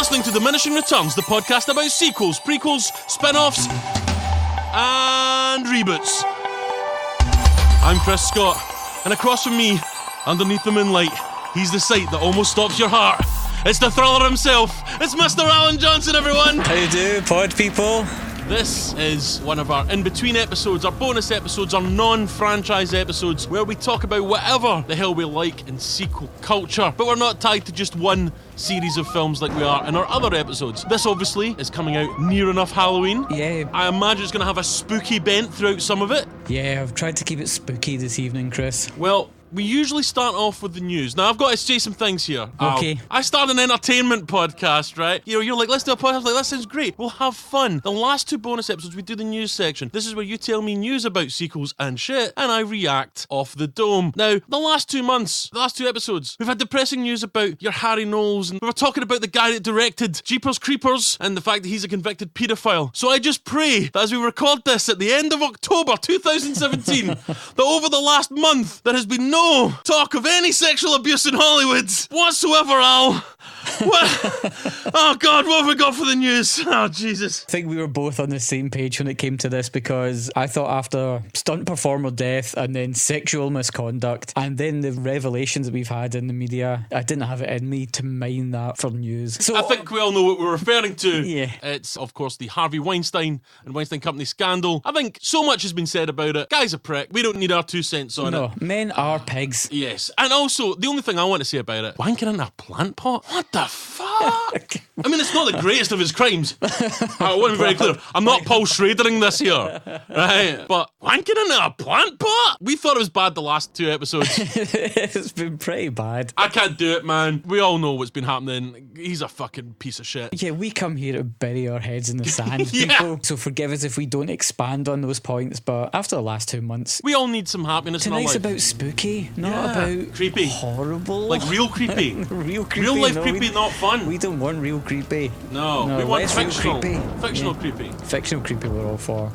listening to Diminishing Returns, the podcast about sequels, prequels, spin-offs, and reboots. I'm Chris Scott, and across from me, underneath the moonlight, he's the sight that almost stops your heart. It's the thriller himself. It's Mr. Alan Johnson, everyone. How you do, pod people? This is one of our in-between episodes, our bonus episodes, our non-franchise episodes, where we talk about whatever the hell we like in sequel culture. But we're not tied to just one series of films like we are in our other episodes. This obviously is coming out near enough Halloween. Yeah. I imagine it's going to have a spooky bent throughout some of it. Yeah, I've tried to keep it spooky this evening, Chris. Well, we usually start off with the news. Now, I've got to say some things here. Okay. I started an entertainment podcast, right? You're like, let's do a podcast. Like, that sounds great. We'll have fun. The last two bonus episodes, we do the news section. This is where you tell me news about sequels and shit, and I react off the dome. Now, the last 2 months, the last two episodes, we've had depressing news about your Harry Knowles, and we were talking about the guy that directed Jeepers Creepers, and the fact that he's a convicted paedophile. So I just pray that as we record this at the end of October 2017, that over the last month, there has been no talk of any sexual abuse in Hollywood whatsoever, Al. What? Oh God, what have we got for the news? Oh Jesus. I think we were both on the same page when it came to this, because I thought after stunt performer death and then sexual misconduct and then the revelations that we've had in the media, I didn't have it in me to mine that for news. So I think we all know what we're referring to. Yeah. It's, of course, the Harvey Weinstein and Weinstein Company scandal. I think so much has been said about it. Guy's a prick. We don't need our 2 cents on it. No, men are pigs. Yes. And also, the only thing I want to say about it, wanking in a plant pot? What the fuck? I mean, it's not the greatest of his crimes. I want to be very clear. I'm not Paul Schradering this here, right? But wanking in a plant pot? We thought it was bad the last 2 episodes. It's been pretty bad. I can't do it, man. We all know what's been happening. He's a fucking piece of shit. Yeah, we come here to bury our heads in the sand, Yeah. people. So forgive us if we don't expand on those points, but after the last 2 months, We all need some happiness in our tonight's life. about spooky, not Yeah. about Creepy. horrible. Like real creepy. real creepy. Real life no, creepy, not fun. We don't want real creepy. No, No, we want less real fictional. creepy. Fictional Yeah. creepy. Fictional creepy we're all for.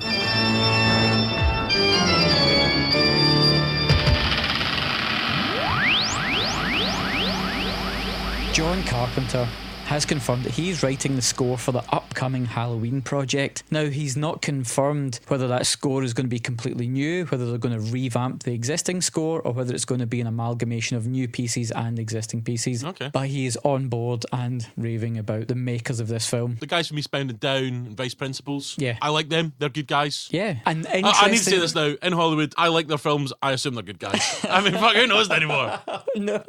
John Carpenter has confirmed that he's writing the score for the upcoming Halloween project. Now, he's not confirmed whether that score is going to be completely new, whether they're going to revamp the existing score, or whether it's going to be an amalgamation of new pieces and existing pieces. Okay. But he is on board and raving about the makers of this film. The guys from Eastbound Down and Vice Principals. Yeah. I like them. They're good guys. Yeah, and I need to say this now. In Hollywood, I like their films. I assume they're good guys. I mean, fuck, who knows anymore? No.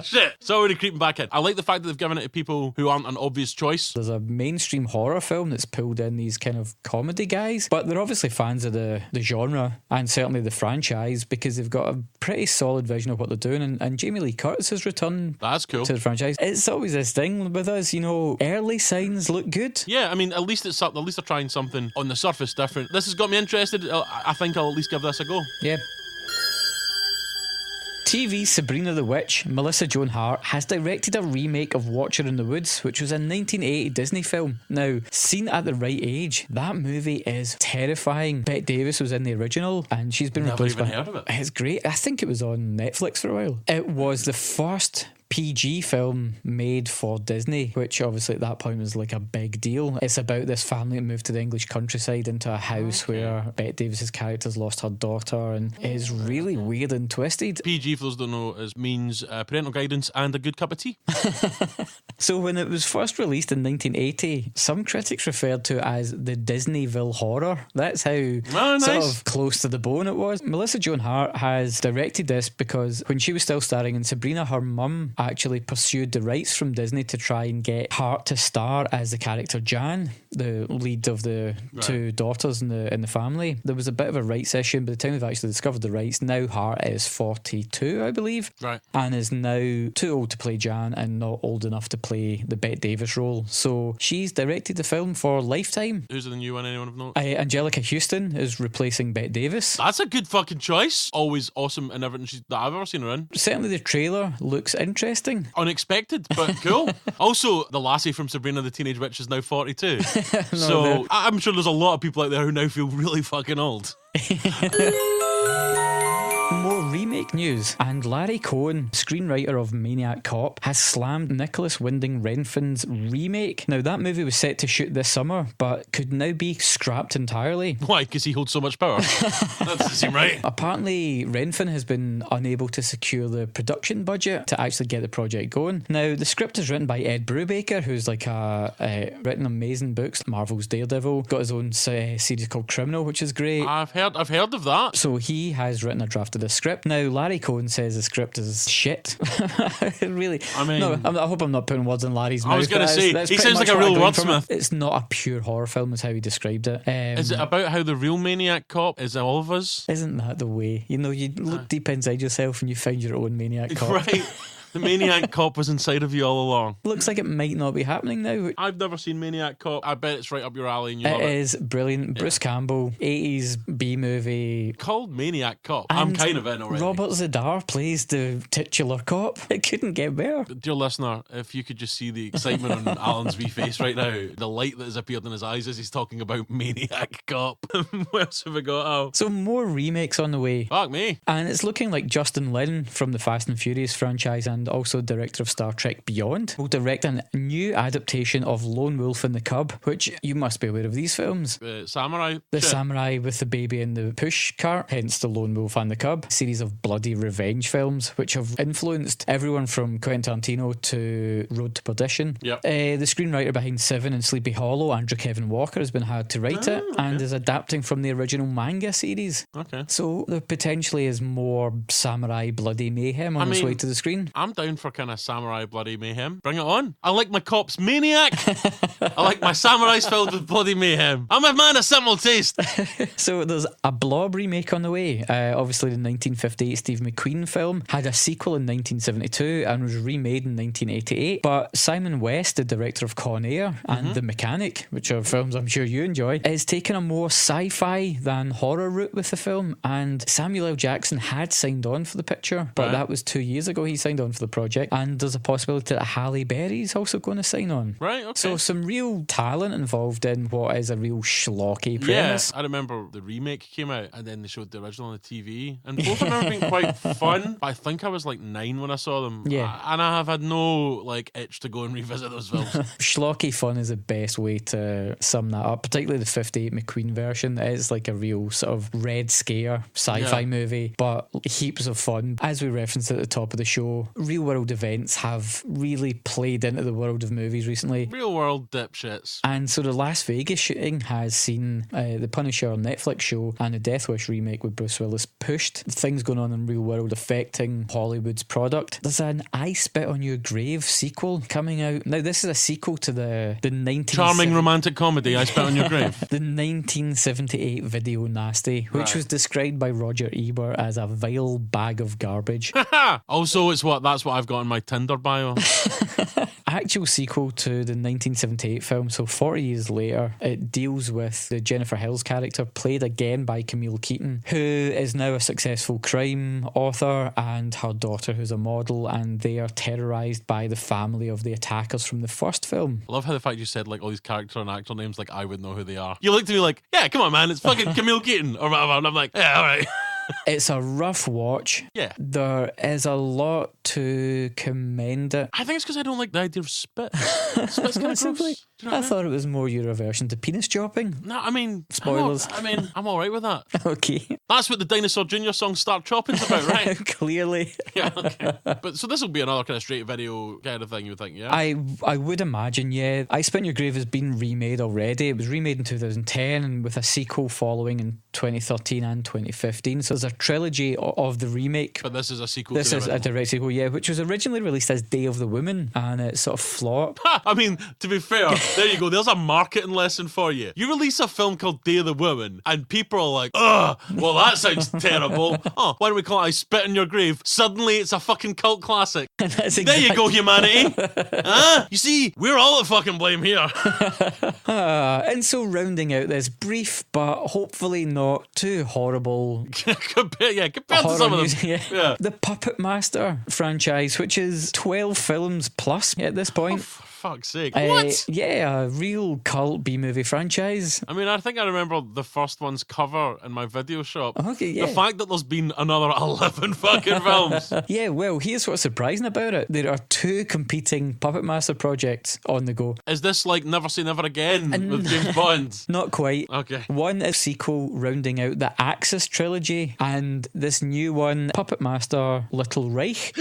Shit. It's already creeping back in. I like the fact that they've given it to people who aren't an obvious choice. There's a mainstream horror film that's pulled in these kind of comedy guys, but they're obviously fans of the genre and certainly the franchise, because they've got a pretty solid vision of what they're doing, and Jamie Lee Curtis has returned That's cool. to the franchise. It's always this thing with us, early signs look good. Yeah, I mean, at least they're trying something on the surface different. This has got me interested. I think I'll at least give this a go. Yeah. TV Sabrina the Witch, Melissa Joan Hart, has directed a remake of Watcher in the Woods, which was a 1980 Disney film. Now, seen at the right age, that movie is terrifying. Bette Davis was in the original, and she's been Never replaced even by... heard of it. It's great. I think it was on Netflix for a while. It was the first PG film made for Disney, which obviously at that point was like a big deal. It's about this family that moved to the English countryside into a house where Bette Davis's character's lost her daughter, and it is really weird and twisted. PG, for those who don't know, means parental guidance and a good cup of tea. So when it was first released in 1980, some critics referred to it as the Disneyville horror. That's how sort of close to the bone it was. Melissa Joan Hart has directed this because when she was still starring in Sabrina, her mum actually pursued the rights from Disney to try and get Hart to star as the character Jan, the lead of the two daughters in the family. There was a bit of a rights issue. By the time they've actually discovered the rights, now Hart is 42, I believe, and is now too old to play Jan and not old enough to play the Bette Davis role. So she's directed the film for Lifetime. Who's the new one? Anyone of note? Angelica Houston is replacing Bette Davis. That's a good fucking choice. Always awesome in everything that I've ever seen her in. Certainly the trailer looks interesting. Unexpected, but cool. Also, the lassie from Sabrina the Teenage Witch is now 42. So I'm sure there's a lot of people out there who now feel really fucking old. More remake news, and Larry Cohen, screenwriter of Maniac Cop, has slammed Nicholas Winding Refn's remake. Now, that movie was set to shoot this summer, but could now be scrapped entirely. Why? Because he holds so much power? That doesn't seem right. Apparently, Refn has been unable to secure the production budget to actually get the project going. Now, the script is written by Ed Brubaker, who's like written amazing books. Marvel's Daredevil, got his own series called Criminal, which is great. I've heard of that. So he has written a draft of the script. Now, Larry Cohen says the script is shit. Really? I mean, no, I hope I'm not putting words in Larry's mouth. I was going to say, he sounds like a real wordsmith. It's not a pure horror film, is how he described it. Is it about how the real Maniac Cop is all of us? Isn't that the way? You know, you look deep inside yourself and you find your own Maniac Cop. Right. The Maniac Cop was inside of you all along. Looks like it might not be happening now. I've never seen Maniac Cop. I bet it's right up your alley and you love it. It is brilliant. Yeah. Bruce Campbell, 80s B-movie. Called Maniac Cop. I'm kind of in already. Robert Zadar plays the titular cop. It couldn't get better. Dear listener, if you could just see the excitement on Alan's wee face right now, the light that has appeared in his eyes as he's talking about Maniac Cop. What else have we got? Oh. So more remakes on the way. Fuck me. And it's looking like Justin Lin from the Fast and Furious franchise and also director of Star Trek Beyond will direct a new adaptation of Lone Wolf and the Cub, which you must be aware of these films. Samurai. The samurai with the baby in the push cart, hence the Lone Wolf and the Cub. A series of bloody revenge films which have influenced everyone from Quentin Tarantino to Road to Perdition. Yep. The screenwriter behind Seven and Sleepy Hollow, Andrew Kevin Walker, has been hired to write it and is adapting from the original manga series. Okay. So there potentially is more samurai bloody mayhem on its way to the screen. I'm down for kind of samurai bloody mayhem. Bring it on. I like my cops maniac. I like my samurais filled with bloody mayhem. I'm a man of simple taste. So there's a Blob remake on the way. Obviously the 1958 Steve McQueen film had a sequel in 1972 and was remade in 1988. But Simon West, the director of Con Air and The Mechanic, which are films I'm sure you enjoy, is taking a more sci-fi than horror route with the film. And Samuel L. Jackson had signed on for the picture, but that was 2 years ago he signed on for the project. And there's a possibility that Halle Berry's also going to sign on. Right, okay. So some real talent involved in what is a real schlocky premise. Yeah, I remember the remake came out and then they showed the original on the TV. And both of them have been quite fun. But I think I was like 9 when I saw them. Yeah. And I have had no itch to go and revisit those films. Schlocky fun is the best way to sum that up, particularly the 58 McQueen version. It is like a real sort of Red Scare sci-fi movie, but heaps of fun. As we referenced at the top of the show, real world events have really played into the world of movies recently. Real world dipshits. And so the Las Vegas shooting has seen the Punisher Netflix show and the Death Wish remake with Bruce Willis pushed. Things going on in real world affecting Hollywood's product. There's an I Spit on Your Grave sequel coming out. Now this is a sequel to the charming romantic comedy I Spit on Your Grave. The 1978 video Nasty, which was described by Roger Ebert as a vile bag of garbage. Also, that's what I've got in my Tinder bio. Actual sequel to the 1978 film, so 40 years later, it deals with the Jennifer Hills character, played again by Camille Keaton, who is now a successful crime author, and her daughter, who's a model, and they are terrorised by the family of the attackers from the first film. I love how the fact you said all these character and actor names like I would know who they are. You looked at me like, yeah, come on man, it's fucking Camille Keaton or whatever, and I'm like, yeah, alright. It's a rough watch. Yeah. There is a lot to commend it. I think it's because I don't like the idea of spit. Spit's kind of gross. I thought it was more your aversion to penis chopping. No, I mean... Spoilers. I'm alright with that. Okay. That's what the Dinosaur Jr. song Start Choppin's about, right? Clearly. Yeah, okay. But so this will be another kind of straight video kind of thing, you would think, yeah? I would imagine, yeah. I Spit in Your Grave has been remade already. It was remade in 2010 and with a sequel following in 2013 and 2015. So there's a trilogy of the remake. But this is a sequel This to is the a direct sequel, yeah, which was originally released as Day of the Woman, and it sort of flopped. I mean, to be fair, there you go. There's a marketing lesson for you. You release a film called Day of the Woman, and people are like, ugh, well, that sounds terrible. Oh, why don't we call it I Spit in Your Grave? Suddenly, it's a fucking cult classic. There you go, humanity. You see, we're all at fucking blame here. And so rounding out this brief, but hopefully not too horrible compared to some of them. Yeah. The Puppet Master franchise, which is 12 films plus at this point. fuck's sake. What? Yeah, a real cult B-movie franchise. I mean, I think I remember the first one's cover in my video shop. Okay, yeah. The fact that there's been another 11 fucking films. Yeah, well, here's what's surprising about it. There are 2 competing Puppet Master projects on the go. Is this like Never Say Never Again with James Bond? Not quite. Okay. One is a sequel rounding out the Axis trilogy, and this new one, Puppet Master Little Reich.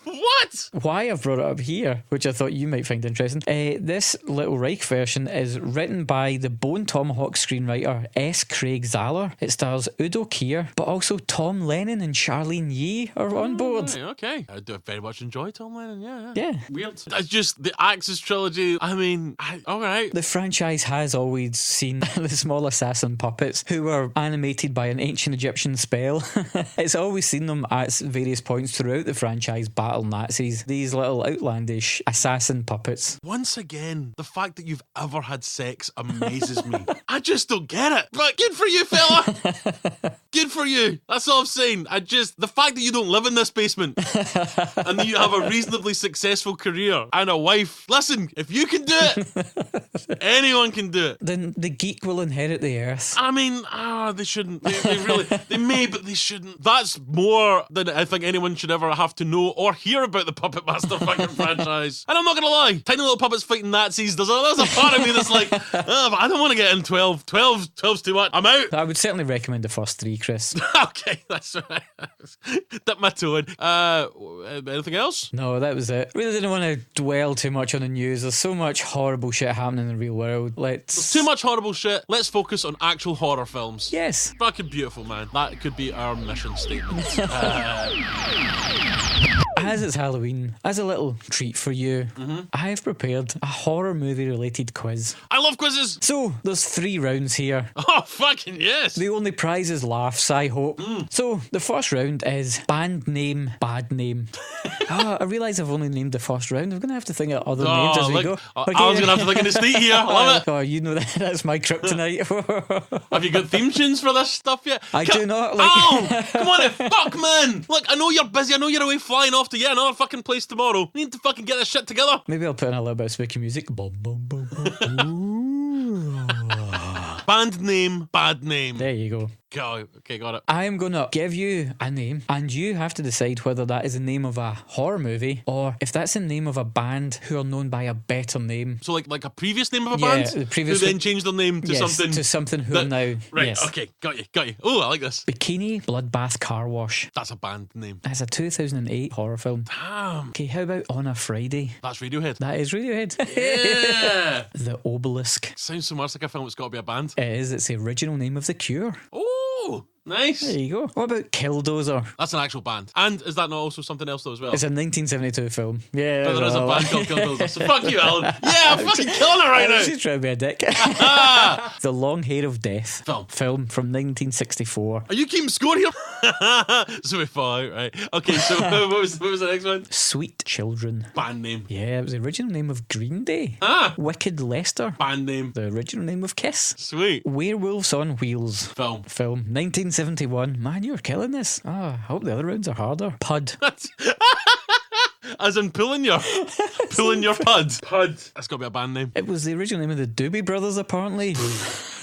What? Why I've brought it up here, which I thought you might find interesting. This Little Reich version is written by the Bone Tomahawk screenwriter S. Craig Zahler. It stars Udo Kier, but also Tom Lennon and Charlene Yee are on board. Right, okay. I do very much enjoy Tom Lennon, yeah. Yeah. Weird. It's just the Axis trilogy. I mean, alright. The franchise has always seen the small assassin puppets who were animated by an ancient Egyptian spell. It's always seen them at various points throughout the franchise battle Nazis. These little outlandish assassin puppets. Once again, the fact that you've ever had sex amazes me. I just don't get it. But good for you, fella. Good for you. That's all I'm saying. The fact that you don't live in this basement and that you have a reasonably successful career and a wife. Listen, if you can do it, anyone can do it. Then the geek will inherit the earth. I mean, they shouldn't. They may, but they shouldn't. That's more than I think anyone should ever have to know or hear about the Puppet Master fucking franchise. And I'm not gonna lie, tiny little puppets fighting Nazis, there's a part of me that's like, but I don't want to get in 12. 12's too much. I'm out. I would certainly recommend the first 3, Chris. Okay, that's right. Dip my toe in. Anything else? No, that was it. Really didn't want to dwell too much on the news. There's so much horrible shit happening in the real world. There's too much horrible shit. Let's focus on actual horror films. Yes. Fucking beautiful, man. That could be our mission statement. As it's Halloween, as a little treat for you, I have prepared a horror movie related quiz. I love quizzes! So, there's 3 rounds here. Oh, fucking yes! The only prize is laughs, I hope. So, the first round is band name, bad name. I realise I've only named the first round. I'm going to have to think of other names as we go. Okay. I was going to have to think of the state here. I love it. Oh, you know that's my kryptonite. Have you got theme tunes for this stuff yet? I do not. Come on, fuck, man! Look, I know you're busy. I know you're away flying off to another fucking place tomorrow. We need to fucking get this shit together. Maybe I'll put in a little bit of spooky music. Boom, boom, boom, boom. Band name, bad name. There you go. Okay, got it. I am going to give you a name and you have to decide whether that is the name of a horror movie or if that's the name of a band who are known by a better name. So like a previous name of a band? The previous who then changed their name to something... to something who are now... Right, yes. Okay, got you. Oh, I like this. Bikini Bloodbath Car Wash. That's a band name. That's a 2008 horror film. Damn. Okay, how about On a Friday? That's Radiohead. That is Radiohead. Yeah. The Obelisk. Sounds so much like a film that's got to be a band. It is. It's the original name of The Cure. Oh, nice. There you go. What about Killdozer? That's an actual band. And is that not also something else though as well? It's a 1972 film. Yeah. But there is a band called Killdozer. So fuck you, Alan. Yeah, I'm fucking killing it right now. She's trying to be a dick. The Long Hair of Death. Film from 1964. Are you keeping score here? So we fall out, right? Okay, so what was the next one? Sweet Children. Band name. Yeah, it was the original name of Green Day. Wicked Lester. Band name. The original name of Kiss. Sweet. Werewolves on Wheels. Film. 1971. Man, you're killing this. I hope the other rounds are harder. Pud. As in pulling your pud. Pud. That's got to be a band name. It was the original name of the Doobie Brothers, apparently.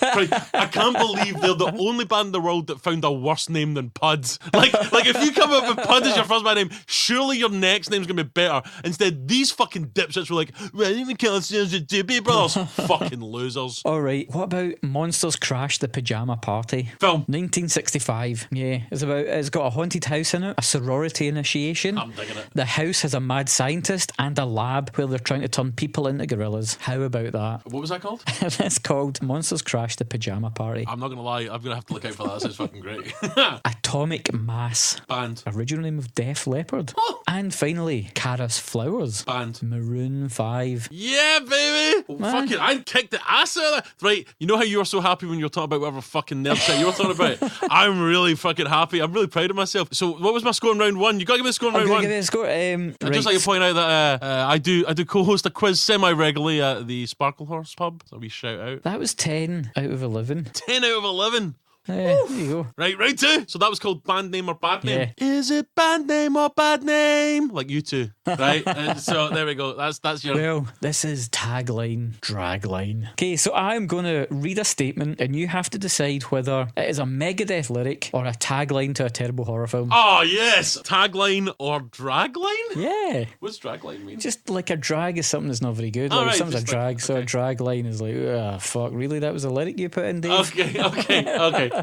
Right, I can't believe they're the only band in the world that found a worse name than Puds. Like if you come up with Pud as your first band name, surely your next name's gonna be better. Instead, these fucking dipshits were like, well, I even call ourselves the Doobie Brothers. Fucking losers. Alright, what about Monsters Crash the Pajama Party? Film. 1965. Yeah, it's got a haunted house in it, a sorority initiation. I'm digging it. The house has a mad scientist and a lab where they're trying to turn people into gorillas. How about that? What was that called? That's called Monsters Crash the Pajama Party. I'm not gonna lie, I'm gonna have to look out for that. That sounds fucking great. Atomic Mass. Band. Original name of Def Leppard. Oh. And finally, Caras Flowers. Band. Maroon 5. Yeah, baby. Fucking, I kicked the ass out of that. Right, you know how you were so happy when you were talking about whatever fucking nerd shit you were talking about? I'm really fucking happy. I'm really proud of myself. So what was my score in round one? You gotta give me a score in round one. Give me a score. I'd just like to point out that I do co-host a quiz semi-regularly at the Sparkle Horse pub. So we shout out. That was 10 out of 11. 10 out of 11. There you go. Right, round 2. So that was called Band Name or Bad Name. Is it Band Name or Bad Name? Like you two, right? So there we go. That's your... Well, this is tagline, dragline. Okay, so I'm going to read a statement and you have to decide whether it is a Megadeth lyric or a tagline to a terrible horror film. Oh, yes. Tagline or dragline? Yeah. What's dragline mean? Just like a drag is something that's not very good. Like something's a drag, so a drag line is like, ah, fuck, really? That was a lyric you put in, Dave? Okay.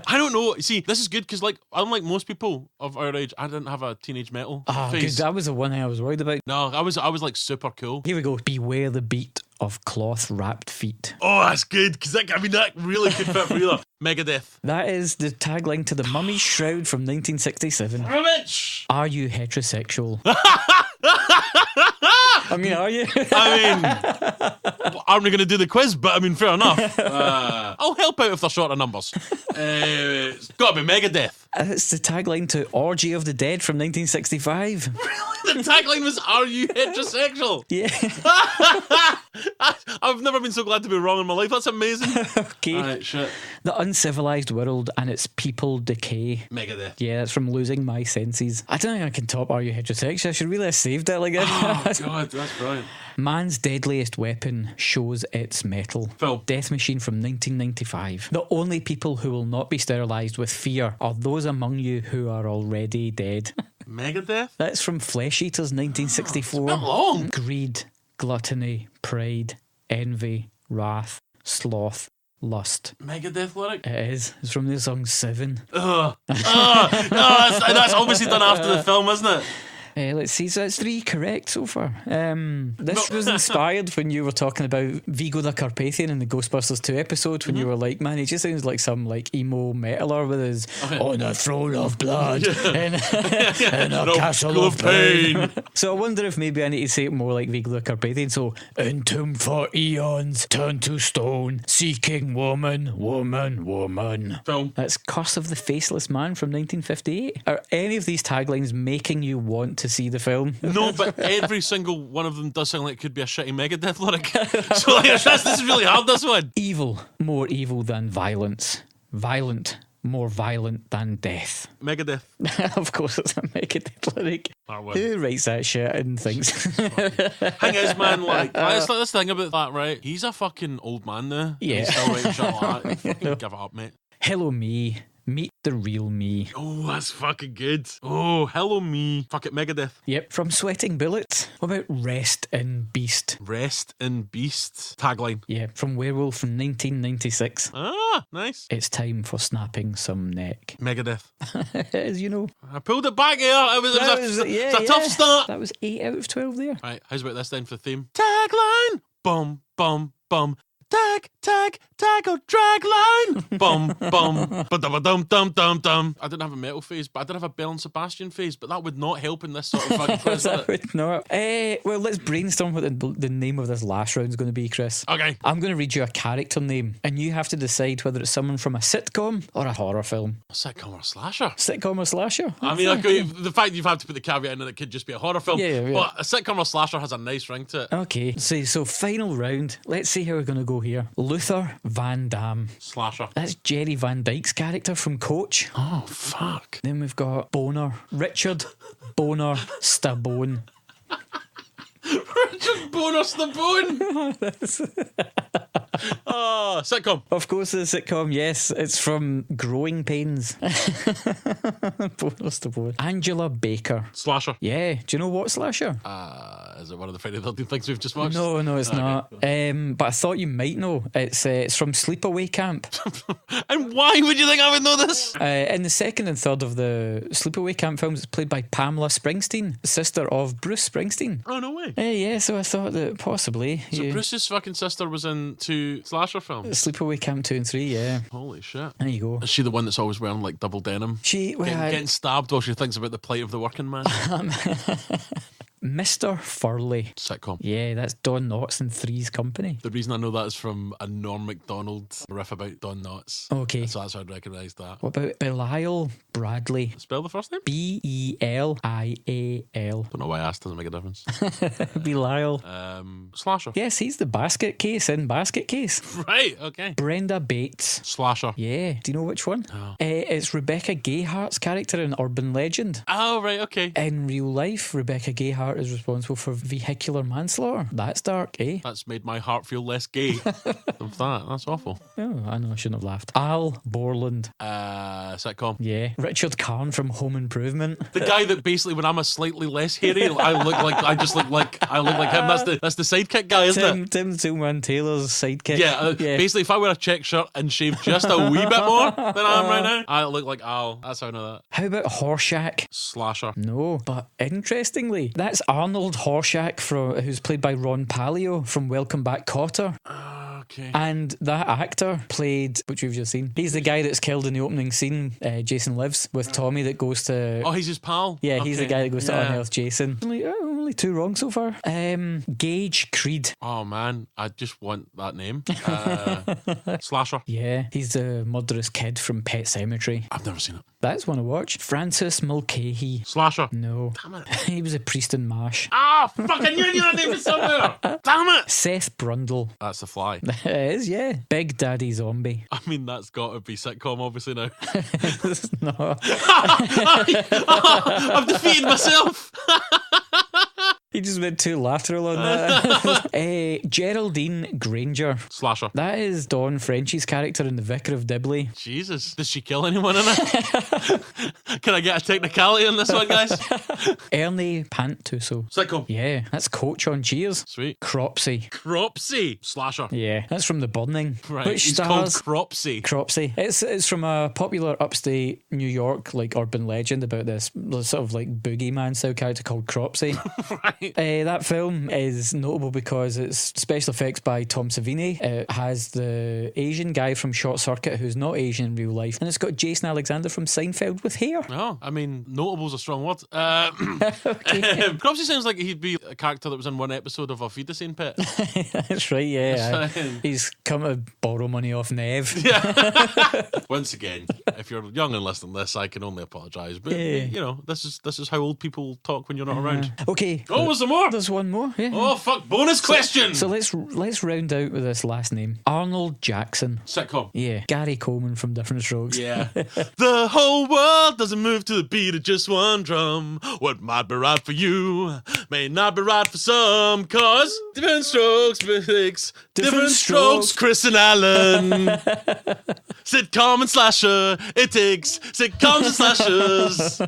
I don't know. See, this is good because, like, unlike most people of our age, I didn't have a teenage metal phase. That was the one thing I was worried about. No, I was like super cool. Here we go. Beware the beat of cloth-wrapped feet. Oh, that's good because that really could fit for either. Megadeth. That is the tagline to The Mummy's Shroud from 1967. Rich. Are you heterosexual? I mean, are you? Aren't we going to do the quiz? But I mean, fair enough. I'll help out if they're short of numbers. It's got to be Megadeth. It's the tagline to Orgy of the Dead from 1965. The tagline was, "Are you heterosexual?" Yeah. I've never been so glad to be wrong in my life. That's amazing. Okay. Alright, shit. The uncivilized world and its people decay. Megadeth. Yeah, that's from Losing My Senses. I don't think I can top Are You Heterosexual? I should really have saved it like that. Oh, God, that's brilliant. Man's deadliest weapon shows its metal. Phil. Death Machine from 1995. The only people who will not be sterilised with fear are those among you who are already dead. Megadeth? That's from Flesh Eaters 1964. It's a bit long. Greed, gluttony, pride, envy, wrath, sloth, lust. Megadeth lyric? It is. It's from the song Seven. That's obviously done after the film, isn't it? Let's see, so that's 3 correct so far. This was inspired when you were talking about Vigo the Carpathian in the Ghostbusters 2 episode, when you were like, man, he just sounds like some like emo metaler with his on a throne of blood in a castle of pain. So I wonder if maybe I need to say it more like Vigo the Carpathian. So, entombed for eons, turned to stone, seeking woman, woman, woman. Film. That's Curse of the Faceless Man from 1958. Are any of these taglines making you want to see the film? No, but every single one of them does sound like it could be a shitty Megadeth lyric. So like, this is really hard, this one. Evil, more evil than violence. Violent, more violent than death. Megadeth. Of course it's a Megadeth lyric. Who writes that shit and thinks? Thing is, man, like, it's like this thing about that, right? He's a fucking old man now. Yeah. He's still writing shit like that. Fucking give it up, mate. Hello me. Meet the real me. Oh, that's fucking good. Oh, hello me. Fuck it, Megadeth. Yep, from Sweating Bullets. What about Rest in Beast? Rest in Beast. Tagline. Yeah, from Werewolf from 1996. Ah, nice. It's time for snapping some neck. Megadeth. As you know. I pulled it back here. It was a tough start. That was 8 out of 12 there. Right, how's about this then for the theme? Tagline. Bum, bum, bum. Tag or drag line. Bum, bum, ba-dum-dum-dum-dum-dum. I didn't have a metal phase, but I did have a Bell and Sebastian phase, but that would not help in this sort of fucking quiz. That would not. Well, let's brainstorm what the name of this last round is going to be, Chris. Okay. I'm going to read you a character name, and you have to decide whether it's someone from a sitcom or a horror film. A sitcom or a slasher? Sitcom or slasher? I mean, the fact you've had to put the caveat in that it could just be a horror film, but a sitcom or slasher has a nice ring to it. Okay, so final round. Let's see how we're going to go here. Luther Van Dam. Slasher. That's Jerry Van Dyke's character from Coach. Oh, fuck. Then we've got Boner. Richard Boner Stabone. Richard Boner Stabone. Oh, sitcom. Of course it's a sitcom, yes. It's from Growing Pains. Boner Stabone. Angela Baker. Slasher. Yeah. Do you know what slasher? Is it one of the Friday the 13th things we've just watched? No, it's not. Cool. But I thought you might know. It's from Sleepaway Camp. And why would you think I would know this? In the second and third of the Sleepaway Camp films, it's played by Pamela Springsteen, sister of Bruce Springsteen. Oh, no way. Yeah, so I thought that possibly. So Bruce's fucking sister was in 2 slasher films? Sleepaway Camp 2 and 3, yeah. Holy shit. There you go. Is she the one that's always wearing like double denim? Getting stabbed while she thinks about the plight of the working man? Mr. Furley. Sitcom. Yeah, that's Don Knotts and Three's Company. The reason I know that is from a Norm Macdonald riff about Don Knotts. Okay. So that's how I'd recognise that. What about Belial Bradley? Spell the first name? Belial. Don't know why I asked, doesn't make a difference. Belial. Slasher. Yes, he's the basket case in Basket Case. Right, okay. Brenda Bates. Slasher. Yeah. Do you know which one? No. It's Rebecca Gayhart's character in Urban Legend. Oh, right, okay. In real life, Rebecca Gayhart is responsible for vehicular manslaughter. That's dark, eh? That's made my heart feel less gay of that. That's awful. Oh, I know, I shouldn't have laughed. Al Borland. Sitcom. Yeah. Richard Karn from Home Improvement. The guy that basically, when I'm a slightly less hairy, I look like him. That's the sidekick guy, isn't it? Tim Tillman Taylor's sidekick. Yeah, basically, if I wear a check shirt and shave just a wee bit more than I am right now, I look like Al. That's how I know that. How about Horshack? Slasher. No, but interestingly, that's Arnold Horshack, who's played by Ron Palio from Welcome Back, Kotter. Okay. And that actor played, which we've just seen, he's the guy that's killed in the opening scene, Jason Lives, with Tommy that goes to... Oh, he's his pal? Yeah, he's the guy that goes to Unearth Jason. Yeah. Only two wrong so far. Gage Creed. Oh, man. I just want that name. Slasher. Yeah, he's the murderous kid from Pet Sematary. I've never seen it. That's one to watch. Francis Mulcahy. Slasher. No. Damn it. He was a priest in MASH. Ah, fuck, I knew you had name somewhere. Damn it. Seth Brundle. That's The Fly. It is, yeah. Big Daddy Zombie. I mean, that's got to be sitcom, obviously, now. No. I've defeated myself. He just went too lateral on that. Geraldine Granger. Slasher. That is Dawn Frenchie's character in The Vicar of Dibley. Jesus. Does she kill anyone in it? Can I get a technicality on this one, guys? Ernie Pantuso. Sitcom. Yeah, that's Coach on Cheers. Sweet. Cropsey. Cropsey. Slasher. Yeah, that's from The Burning. Right. Which He's stars called Cropsey. Cropsey. It's from a popular upstate New York urban legend about this sort of boogeyman style character called Cropsey. Right. That film is notable because it's special effects by Tom Savini. It has the Asian guy from Short Circuit who's not Asian in real life, and it's got Jason Alexander from Seinfeld with hair. Oh, I mean, notable's a strong word. Cropsey sounds like he'd be a character that was in one episode of A Feed the Sane Pet. That's right, yeah. He's come to borrow money off Nev. Yeah. Once again, if you're young and listening to this, I can only apologise. But, this is how old people talk when you're not around. Okay. Oh, was there more? There's one more, yeah. Oh, fuck, bonus question! So let's round out with this last name. Arnold Jackson. Sitcom. Yeah. Gary Coleman from Different Strokes. Yeah. The whole world doesn't move to the beat of just one drum. What might be right for you may not be right for some, cause different strokes makes different strokes, Chris and Alan. Sitcom and slasher, it takes sitcoms and slashers.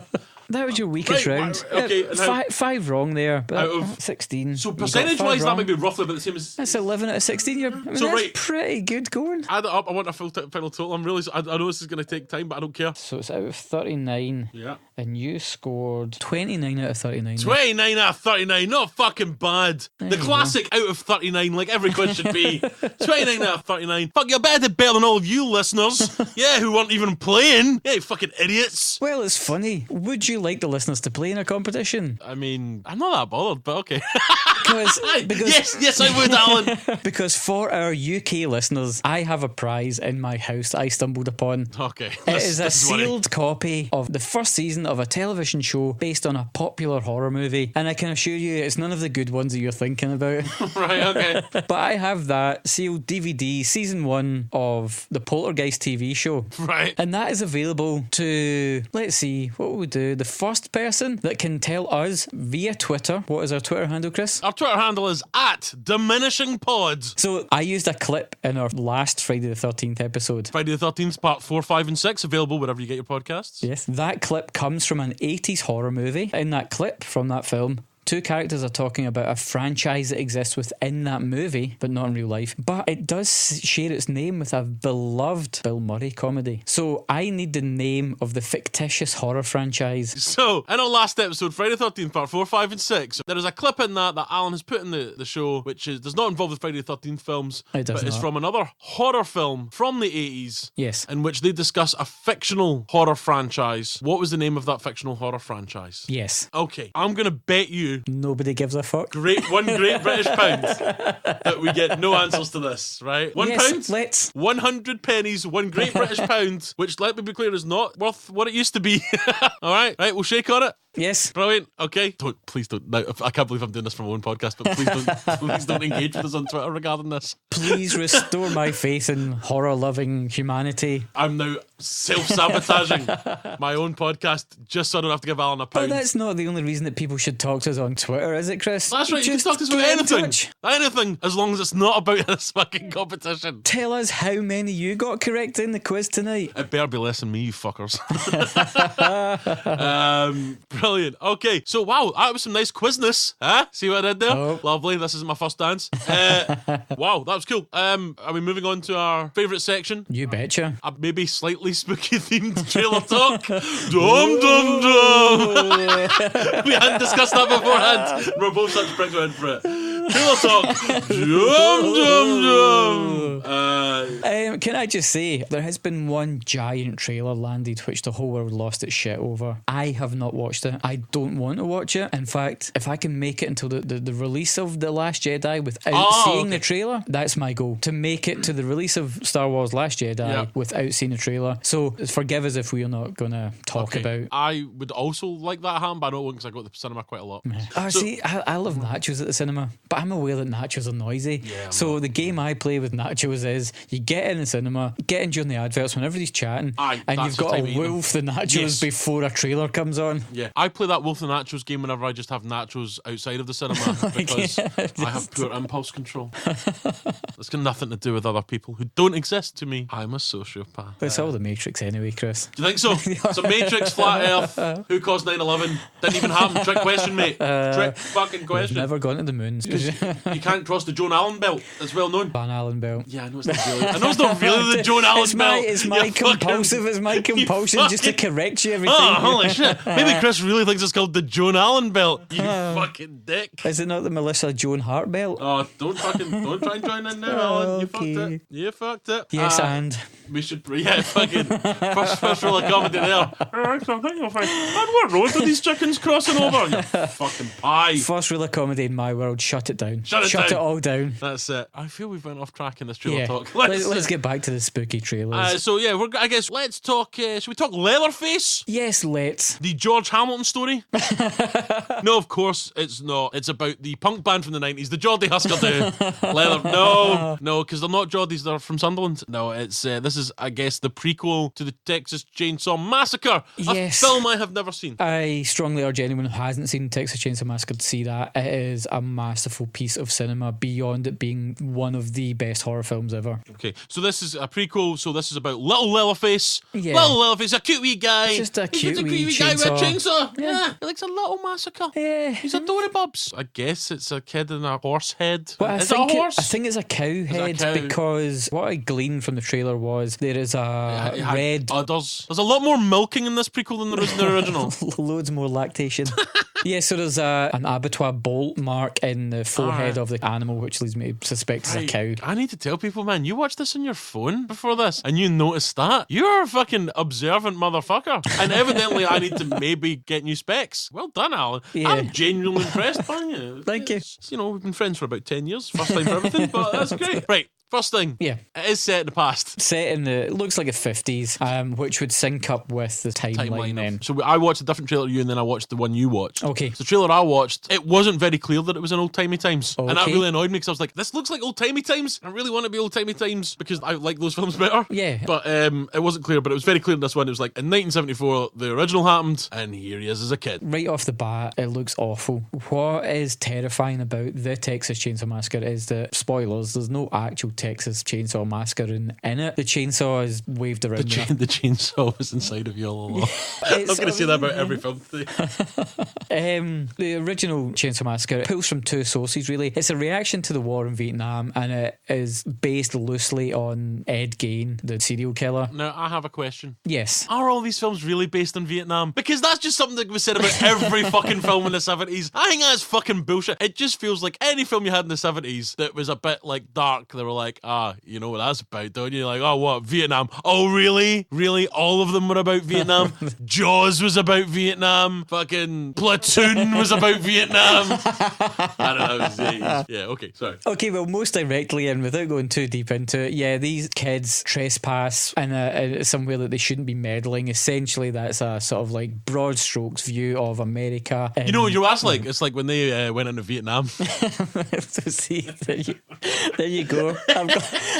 That was your weakest round. Okay. Five wrong there. But out of 16. So percentage-wise, that might be roughly about the same as... That's 11 out of 16. That's pretty good going. Add it up. I want a final total. I know this is going to take time, but I don't care. So it's out of 39. Yeah. And you scored 29 out of 39. 29 out of 39. Not fucking bad. The classic out of 39, like every quiz should be. 29 out of 39. Fuck, you're better than all of you listeners. Yeah, who weren't even playing. Yeah, you fucking idiots. Well, it's funny. Would you like the listeners to play in a competition? I mean, I'm not that bothered, but okay. Because yes, I would, Alan. Because for our UK listeners, I have a prize in my house that I stumbled upon. Okay. It is a sealed copy of the first season of a television show based on a popular horror movie, and I can assure you it's none of the good ones that you're thinking about. Right, okay. But I have that sealed DVD, season 1 of the Poltergeist TV show. Right. And that is available to, let's see, what will we do? The first person that can tell us via Twitter. What is our Twitter handle, Chris? Our Twitter handle is @Diminishing Pods. So I used a clip in our last Friday the 13th episode. Friday the 13th, part 4, 5 and 6, available wherever you get your podcasts. Yes. That clip comes from an 80s horror movie. In that clip from that film, two characters are talking about a franchise that exists within that movie, but not in real life. But it does share its name with a beloved Bill Murray comedy. So I need the name of the fictitious horror franchise. So, in our last episode, Friday the 13th, part 4, 5 and 6, there is a clip in that Alan has put in the show, which does not involve the Friday the 13th films, It does but is not. from another horror film from the 80s. Yes. In which they discuss a fictional horror franchise. What was the name of that fictional horror franchise? Yes. Okay, I'm going to bet you to Nobody gives a fuck. one great British pound that we get no answers to this, right? £1? Let's. 100 pennies, one great British pound, which, let me be clear, is not worth what it used to be. All right, we'll shake on it. Yes. Brilliant. Okay. Please don't. Now, I can't believe I'm doing this for my own podcast, but please don't engage with us on Twitter regarding this. Please restore my faith in horror-loving humanity. I'm now self-sabotaging my own podcast just so I don't have to give Alan a pound. But that's not the only reason that people should talk to us on Twitter, is it, Chris? That's right. You can talk to us about anything. Anything, as long as it's not about this fucking competition. Tell us how many you got correct in the quiz tonight. It better be less than me, you fuckers. Brilliant. Okay, so wow, that was some nice quizness. Huh? See what I did there? Oh. Lovely. This isn't my first dance. Wow, that was cool. Are we moving on to our favourite section? You betcha. A maybe slightly spooky themed trailer talk. Dum dum dum. We hadn't discussed that beforehand. We're both such pricks went for it. Trailer talk. Dum dum dum. Can I just say, there has been one giant trailer landed which the whole world lost its shit over. I have not watched it. I don't want to watch it. In fact, if I can make it until the release of The Last Jedi without seeing the trailer, that's my goal. To make it to the release of Star Wars Last Jedi without seeing the trailer. So forgive us if we are not going to talk about. I would also like that happen, but I don't want because I go to the cinema quite a lot. See, I love nachos at the cinema, but I'm aware that nachos are noisy. Yeah, so the game I play with nachos is you get in the cinema, get in during the adverts when everybody's chatting, and you've got to wolf the nachos before a trailer comes on. Yeah, I play that wolf the nachos game whenever I just have nachos outside of the cinema because I have poor impulse control. It's got nothing to do with other people who don't exist to me. I'm a sociopath. It's all the Matrix anyway, Chris. Do you think so? So Matrix, Flat Earth, who caused 9/11? Didn't even happen. Trick question, mate. Trick fucking question. Never gone to the moon. You can't cross the Joan Allen belt. It's well known. Van Allen belt. Yeah, I know it's not really. I know it's not really the Joan Allen belt. It's my compulsive. It's my compulsion just to correct you every Oh, time. holy shit. Maybe Chris really thinks it's called the Joan Allen belt. You fucking dick. Is it not the Melissa Joan Hart belt? Oh, don't try and join in there, Alan. You fucked it. You fucked it. Yes, and we should, fucking first roll of comedy there. I think you'll find. And what road are these chickens crossing over? You fucking pie. First rule of comedy in my world: shut it down. Shut it all down. That's it. I feel we've went off track in this trailer talk. Let's get back to the spooky trailers. I guess let's talk. Should we talk Leatherface? Yes, let's. The George Hamilton story? No, of course it's not. It's about the punk band from the 90s, the Geordie Husker do. Leather. No, because they're not Geordies, they're from Sunderland. No, it's this is, I guess, the prequel to the Texas Chainsaw Massacre. Yes. A film I have never seen. I strongly urge anyone who hasn't seen Texas Chainsaw Massacre to see that. It is a masterful piece of cinema beyond it being one of the best horror films ever. Okay, so this is a prequel, so this about little Leatherface. Yeah. Little Leatherface, a cute wee guy. It's just a cute wee guy with a chainsaw. Yeah. He likes a little massacre. Yeah. He's adorable bubs. I guess it's a kid in a horse head. Well, is it a horse? I think it's a cow head because what I gleaned from the trailer was there is a red... There's a lot more milking in this prequel than there is in the original. Loads more lactation. Yeah, so there's an abattoir bolt mark in the forehead of the animal, which leads me to suspect it's a cow. I need to tell people, man, you watched this on your phone before this and you noticed that? You're a fucking observant motherfucker. And evidently I need to maybe get new specs. Well done, Alan. Yeah. I'm genuinely impressed by you. Thank you. You know, we've been friends for about 10 years. First time for everything, but that's great. Right. First thing, it is set in the past. Set in it looks like the 50s, which would sync up with the timeline then. So I watched a different trailer to you and then I watched the one you watched. Okay. So the trailer I watched, it wasn't very clear that it was in old-timey times. Okay. And that really annoyed me because I was like, this looks like old-timey times. I really want to be old-timey times because I like those films better. Yeah. But it wasn't clear, but it was very clear in this one. It was like, in 1974, the original happened and here he is as a kid. Right off the bat, it looks awful. What is terrifying about the Texas Chainsaw Massacre is that, spoilers, there's no actual Texas Chainsaw Massacre in it. The chainsaw is waved around. The chainsaw was inside of you all along. I'm going to say that about every film today. The original Chainsaw Massacre pulls from two sources, really. It's a reaction to the war in Vietnam, and it is based loosely on Ed Gein, the serial killer. Now, I have a question. Yes. Are all these films really based on Vietnam? Because that's just something that was said about every fucking film in the 70s. I think that's fucking bullshit. It just feels like any film you had in the 70s that was a bit like dark, they were like, you know what that's about, don't you? You're like, oh, what, Vietnam? Oh, really? Really? All of them were about Vietnam? Jaws was about Vietnam. Fucking Platoon was about Vietnam. I don't know. It was the 80s. Yeah, okay, sorry. Okay, well, most directly, and without going too deep into it, yeah, these kids trespass in somewhere that they shouldn't be meddling. Essentially, that's a sort of like broad strokes view of America. You know what that's like? It's like when they went into Vietnam. So see, there you go.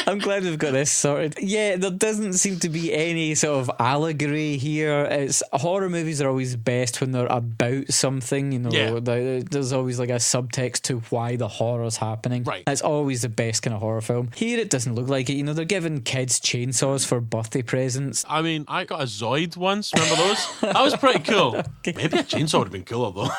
I'm glad we've got this sorted. Yeah, there doesn't seem to be any sort of allegory here. Horror movies are always best when they're about something, you know. Yeah. There's always like a subtext to why the horror's happening. Right. That's always the best kind of horror film. Here it doesn't look like it. You know, they're giving kids chainsaws for birthday presents. I mean, I got a Zoid once. Remember those? That was pretty cool. Okay. Maybe a chainsaw would have been cooler though.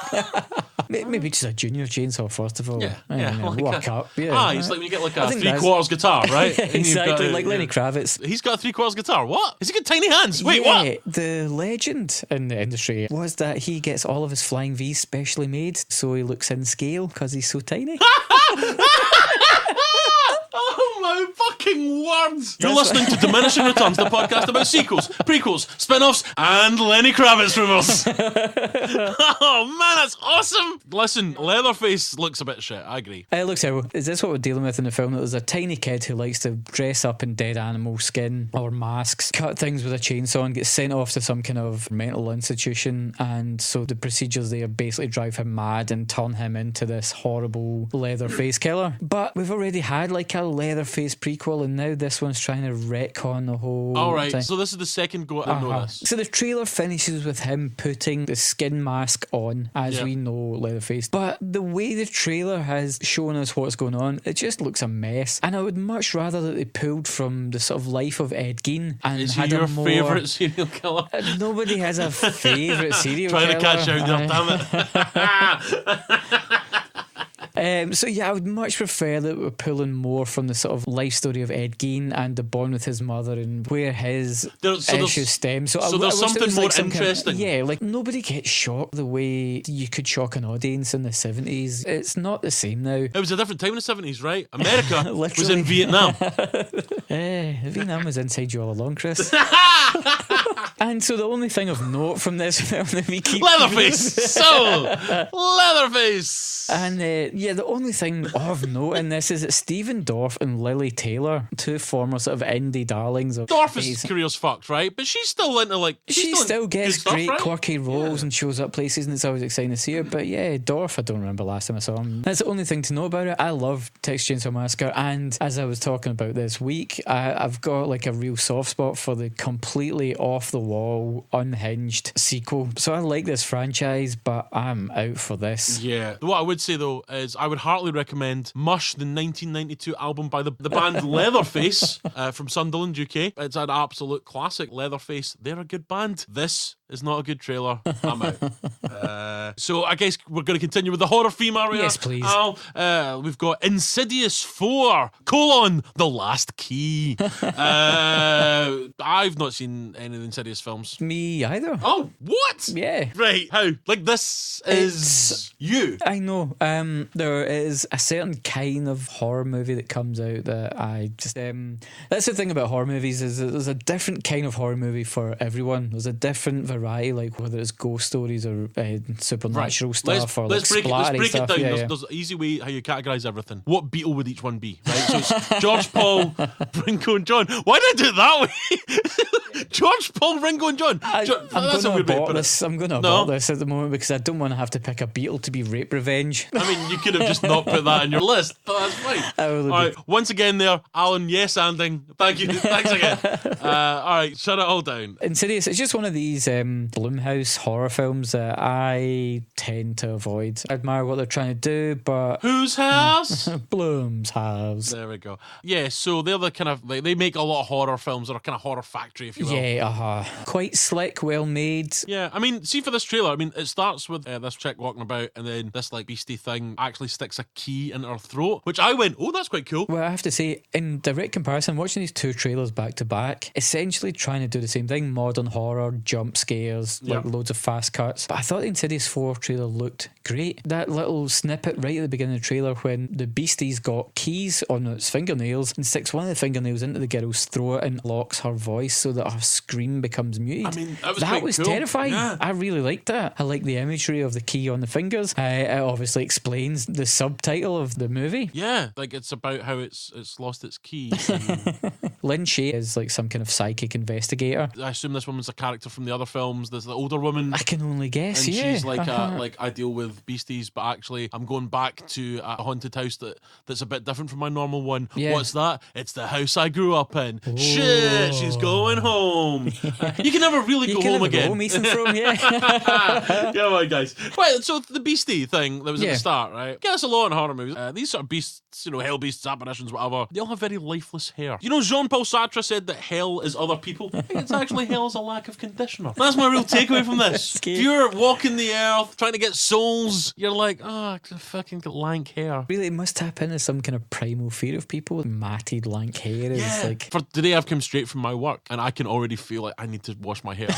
Maybe just a junior chainsaw first of all. Yeah. Like work up. Yeah. It's like when you get like a 3/4 guitar, right? Yeah, exactly, like Lenny Kravitz. He's got a 3/4 guitar. What? Has he got tiny hands? Wait, what? The legend in the industry was that he gets all of his flying V's specially made, so he looks in scale because he's so tiny. Oh my fucking words! You're listening to Diminishing Returns, the podcast about sequels, prequels, spin-offs, and Lenny Kravitz rumours. Oh man, that's awesome! Listen, Leatherface looks a bit shit, I agree. It looks terrible. Is this what we're dealing with in the film? That there's a tiny kid who likes to dress up in dead animal skin or masks, cut things with a chainsaw and get sent off to some kind of mental institution, and so the procedures there basically drive him mad and turn him into this horrible Leatherface killer. But we've already had like a Leatherface prequel, and now this one's trying to retcon the whole Alright, thing. so this is the second go at this. So the trailer finishes with him putting the skin mask on, as we know Leatherface. But the way the trailer has shown us what's going on, it just looks a mess. And I would much rather that they pulled from the sort of life of Ed Gein and is had he your a more... favourite serial killer? Nobody has a favourite serial killer. Trying to catch out there, damn it. So yeah, I would much prefer that we're pulling more from the sort of life story of Ed Gein and the bond with his mother and where his issues stem. So there's something more interesting. Like nobody gets shocked the way you could shock an audience in the 70s. It's not the same now. It was a different time in the 70s, right? America was in Vietnam. Vietnam was inside you all along, Chris. And so the only thing of note from this film that we keep... Leatherface! Leatherface! And the only thing of note in this is that Stephen Dorff and Lily Taylor, two former sort of indie darlings of... Dorff's career's fucked, right? But she's still into like... She still gets stuff, great right? quirky roles and shows up places, and it's always exciting to see her. But yeah, Dorff, I don't remember last time I saw him. That's the only thing to know about it. I love Texas Chainsaw Massacre, and as I was talking about this week, I've got like a real soft spot for the completely off the wall, unhinged sequel. So I like this franchise, but I'm out for this. Yeah. What I would say though is I would heartily recommend Mush, the 1992 album by the band Leatherface from Sunderland, UK. It's an absolute classic. Leatherface, they're a good band. This is not a good trailer. I'm out. So I guess we're going to continue with the horror theme, are we? Yes, please. Al, we've got Insidious 4, The Last Key. I've not seen any of the Insidious films. Me either. Oh, what? Yeah. Right, how? Like this is you. I know. There is a certain kind of horror movie that comes out that I just... that's the thing about horror movies, is that there's a different kind of horror movie for everyone. There's a different variety, like whether it's ghost stories or supernatural stuff or let's like break it stuff. down. Yeah, There's an easy way how you categorise everything. What Beatle would each one be, right? So it's George, Paul, Ringo and John. Why did I do it that way? George, Paul, Ringo and John. I'm going to abort this. I'm going to abort this at the moment because I don't want to have to pick a Beatle to be Rape Revenge. I mean, you could have just not put that in your list, but that's fine. All right, once again there, Alan, yes-anding. Thank you. Thanks again. All right, shut it all down. Insidious, it's just one of these Blumhouse horror films that I tend to avoid. I admire what they're trying to do, but... Whose house? Blum's house. There we go. Yeah, so they're the kind of... Like, they make a lot of horror films, or a kind of horror factory, if you you will. Yeah, quite slick, well made. Yeah, I mean, see for this trailer, I mean, it starts with this chick walking about, and then this like beastie thing actually sticks a key in her throat, which I went, oh, that's quite cool. Well, I have to say, in direct comparison, watching these two trailers back to back, essentially trying to do the same thing, modern horror, jump scares, like loads of fast cuts. But I thought the Insidious 4 trailer looked great. That little snippet right at the beginning of the trailer when the beastie's got keys on its fingernails and sticks one of the fingernails into the girl's throat and locks her voice so that her scream becomes muted. I mean, that was cool. Terrifying. Yeah. I really liked that. I like the imagery of the key on the fingers. It obviously explains the subtitle of the movie. Yeah, like it's about how it's lost its key. Lynn Shay is like some kind of psychic investigator. I assume this woman's a character from the other films. There's the older woman. I can only guess, and yeah. she's like, like I deal with beasties, but actually I'm going back to a haunted house that's a bit different from my normal one. Yeah. What's that? It's the house I grew up in. Ooh. Shit, she's going home. You can never really go home again. Home, Ethan from, yeah. Yeah, my guys. Right, so the beastie thing that was at the start, right? Get us a lot in horror movies. These sort of beasts, hell beasts, apparitions, whatever, they all have very lifeless hair. Jean-Paul Sartre said that hell is other people. I think it's actually hell is a lack of conditioner. That's my real takeaway from this. If you're walking the earth, trying to get souls, you're like, I fucking got lank hair. Really, it must tap into some kind of primal fear of people. Matted lank hair is like... For today, I've come straight from my work, and I can already feel like I need to wash my hair.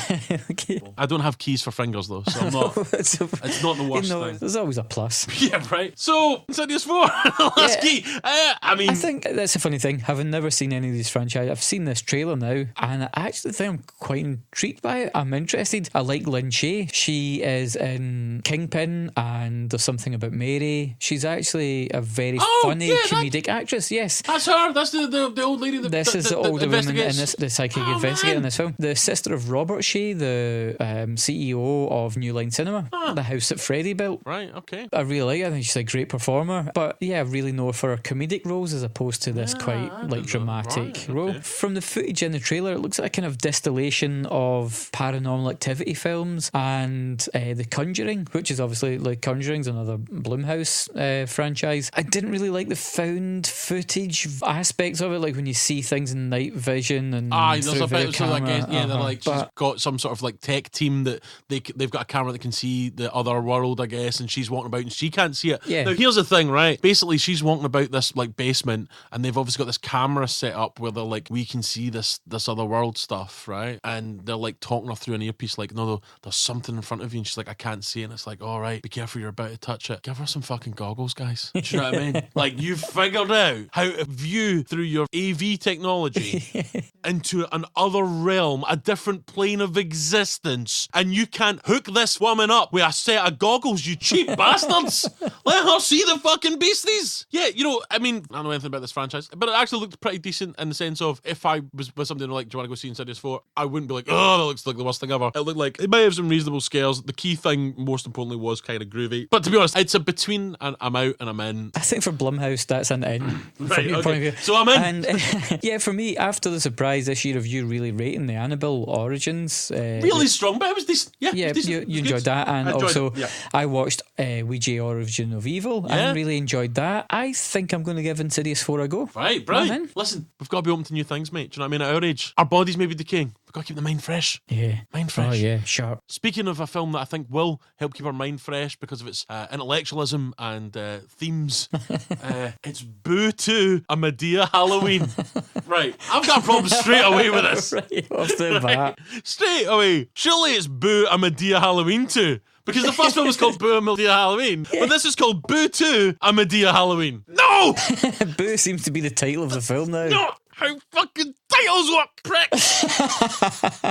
Okay. I don't have keys for fingers, though, so I'm not... it's not the worst thing. There's always a plus. Yeah, right. So, Insidious 4, last key. I think that's a funny thing. Having never seen any of these franchises, I've seen this trailer now, and I actually think I'm quite intrigued by it. I'm interested. I like Lynn Shay. She is in Kingpin, and there's something about Mary. She's actually a very funny comedic actress. Yes, that's her. That's the old lady. This is the older woman in this, the psychic investigator in this film. The sister of Robert Shay, the CEO of New Line Cinema, the house that Freddie built. Right. Okay. I really like her. I think she's a great performer. But yeah, I really know her for her comedic roles as opposed to this quite like dramatic role. Okay. From the footage in the trailer, it looks like a kind of distillation of Paranormal Activity films and The Conjuring, which is obviously like Conjuring's another Blumhouse franchise. I didn't really like the found footage aspects of it, like when you see things in night vision and there's a bit so they're like she's got some sort of like tech team that they've got a camera that can see the other world, I guess, and she's walking about and she can't see it. Yeah. Now here's the thing, right? Basically, she's walking about this like basement, and they've obviously got this camera set up where they're like, we can see this other world stuff, right? And they're like talking her through an earpiece, like, no, there's something in front of you, and she's like, I can't see it. And it's like, all right, be careful, you're about to touch it. Give her some fucking goggles, guys. Do you know what I mean? Like, you've figured out how to view through your AV technology into an other realm, a different plane of existence, and you can't hook this woman up with a set of goggles, you cheap bastards. Let her see the fucking beasties. Yeah, I mean, I don't know anything about this franchise, but it actually looked pretty decent in the sense of if I was with somebody like, do you want to go see Insidious 4? I wouldn't be like, oh, that looks like the worst thing ever. It looked like it might have some reasonable scares. The key thing, most importantly, was kind of groovy. But to be honest, it's a between and I'm out and I'm in. I think for Blumhouse, that's an in. Right, from your point of view. So I'm in. And yeah, for me, after the surprise this year of you really rating the Annabelle Origins, really strong, but it was decent. Yeah, yeah, you enjoyed that, and also I watched Ouija Origin of Evil and really enjoyed that. I think I'm going to give Insidious 4 a go. Right, brilliant. Listen, we've got to be open to new things, mate. Do you know what I mean? At our age, our bodies may be decaying. We've got to keep the mind fresh. Yeah. Mind fresh. Oh, yeah, sharp. Speaking of a film that I think will help keep our mind fresh because of its intellectualism and themes, it's Boo 2, a Madea Halloween. Right. I've got a problem straight away with this. Right, off the bat. Straight away. Surely it's Boo, a Madea Halloween 2. Because the first film was called Boo, a Madea Halloween. But this is called Boo 2, a Madea Halloween. No! Boo seems to be the title of the film now. No! How fucking titles work, pricks!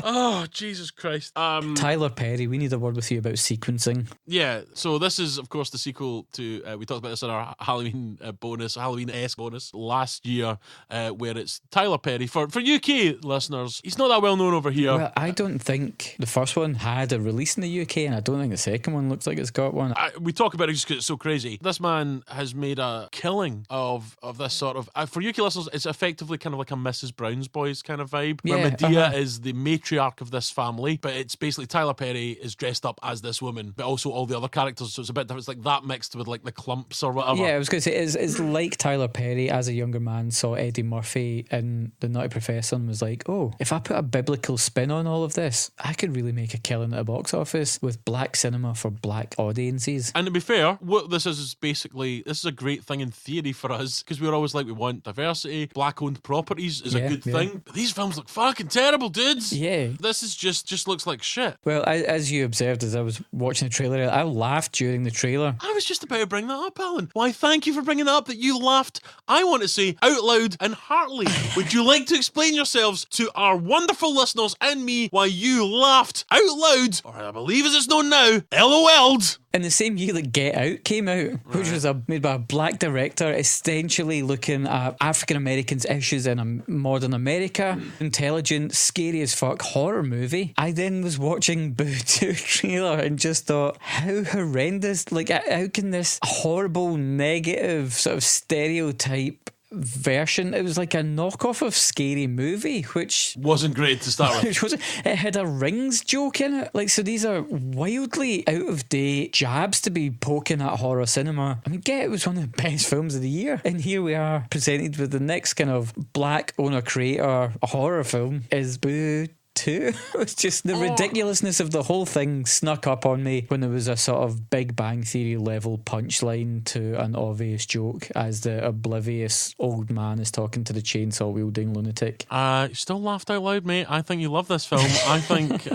Oh, Jesus Christ. Tyler Perry, we need a word with you about sequencing. Yeah, so this is, of course, the sequel to, we talked about this in our Halloween Halloween-esque bonus last year, where it's Tyler Perry. For UK listeners, he's not that well known over here. Well, I don't think the first one had a release in the UK, and I don't think the second one looks like it's got one. We talk about it just because it's so crazy. This man has made a killing of this sort of... for UK listeners, it's effectively kind of like a Mrs. Brown's Boys kind of vibe. vibe, where Madea is the matriarch of this family, but it's basically Tyler Perry is dressed up as this woman, but also all the other characters, so it's a bit different. It's like that mixed with like the clumps or whatever. Yeah, I was going to say, it's like Tyler Perry as a younger man saw Eddie Murphy in The Nutty Professor and was like, oh, if I put a biblical spin on all of this, I could really make a killing at the box office with black cinema for black audiences. And to be fair, what this is basically, this is a great thing in theory for us, because we're always like, we want diversity, black-owned properties is a good thing. But these films look fucking terrible, dudes. Yeah. This is just looks like shit. Well, as you observed as I was watching the trailer, I laughed during the trailer. I was just about to bring that up, Alan. Why, thank you for bringing that up, that you laughed. I want to say out loud and heartily, would you like to explain yourselves to our wonderful listeners and me why you laughed out loud, or I believe as it's known now, LOL'd? In the same year that Get Out came out, which was made by a black director, essentially looking at African Americans' issues in a modern America, intelligent, scary as fuck horror movie. I then was watching Boo 2 trailer and just thought, how horrendous, like how can this horrible, negative, sort of stereotype version, it was like a knockoff of Scary Movie, which wasn't great to start with. It had a Rings joke in it. Like, so these are wildly out of date jabs to be poking at horror cinema. I mean, Get Out was one of the best films of the year, and here we are presented with the next kind of black owner creator horror film is Boo 2. It was just the ridiculousness of the whole thing snuck up on me when there was a sort of Big Bang Theory level punchline to an obvious joke as the oblivious old man is talking to the chainsaw wielding lunatic. You still laughed out loud, mate. I think you love this film. I think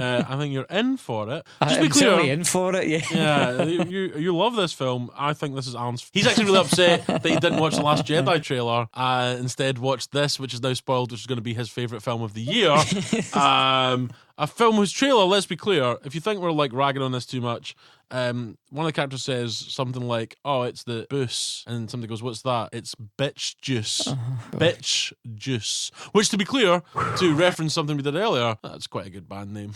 you're in for it. Just I'm be clear, certainly in for it. Yeah, you love this film. I think this is Alan's. He's actually really upset that he didn't watch the Last Jedi trailer. Instead, watched this, which is now spoiled, which is going to be his favourite film of the year. A film whose trailer, let's be clear, if you think we're like ragging on this too much, one of the characters says something like, oh, it's the booze, and somebody goes, what's that? It's bitch juice. Bitch juice. Which, to be clear, to reference something we did earlier, that's quite a good band name.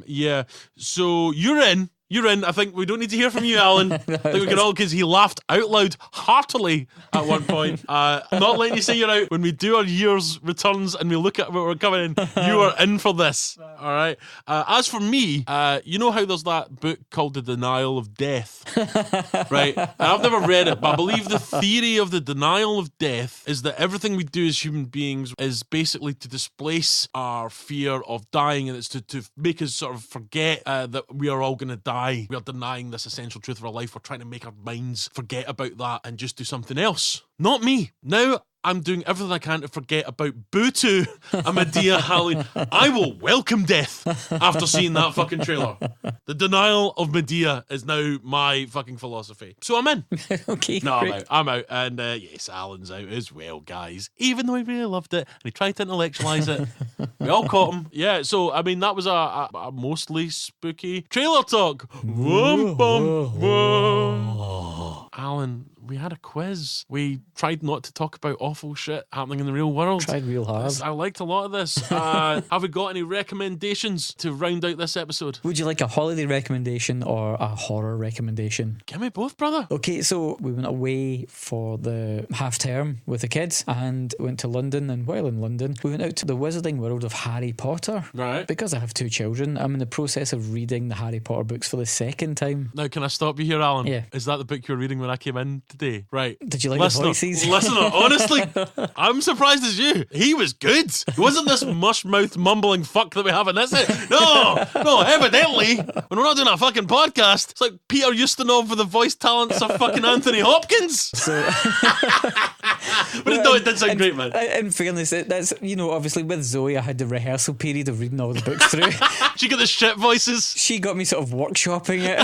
Yeah, so you're in. I think we don't need to hear from you, Alan. I think we can all, because he laughed out loud heartily at one point. Not letting you say you're out. When we do our year's returns and we look at what we're coming in, you are in for this. All right. As for me, you know how there's that book called The Denial of Death, right? And I've never read it, but I believe the theory of the denial of death is that everything we do as human beings is basically to displace our fear of dying, and it's to make us sort of forget that we are all going to die. We are denying this essential truth of our life. We're trying to make our minds forget about that and just do something else. Not me. Now I'm doing everything I can to forget about Boo 2 and Madea Halloween. I will welcome death after seeing that fucking trailer. The denial of Madea is now my fucking philosophy. So I'm in. Okay. No, great. I'm out. And yes, Alan's out as well, guys. Even though he really loved it and he tried to intellectualise it. We all caught him. Yeah, so I mean, that was a mostly spooky trailer talk. Alan, we had a quiz. We tried not to talk about awful shit happening in the real world. Tried real hard. I liked a lot of this. Have we got any recommendations to round out this episode? Would you like a holiday recommendation or a horror recommendation? Give me both, brother. Okay, so we went away for the half term with the kids and went to London, and while in London we went out to the Wizarding World of Harry Potter. Right. Because I have 2 children, I'm in the process of reading the Harry Potter books for the second time. Now, can I stop you here, Alan? Yeah. Is that the book you were reading when I came in today? Right. Did you like the voices? Listener, honestly, I'm surprised as you. He was good. He wasn't this mush-mouthed mumbling fuck that we have in this. No, evidently, when we're not doing a fucking podcast, it's like Peter Ustinov with the voice talents of fucking Anthony Hopkins. So, but no, it did sound great, man. In fairness, that's, you know, obviously with Zoe, I had the rehearsal period of reading all the books through. She got the shit voices. She got me sort of workshopping it.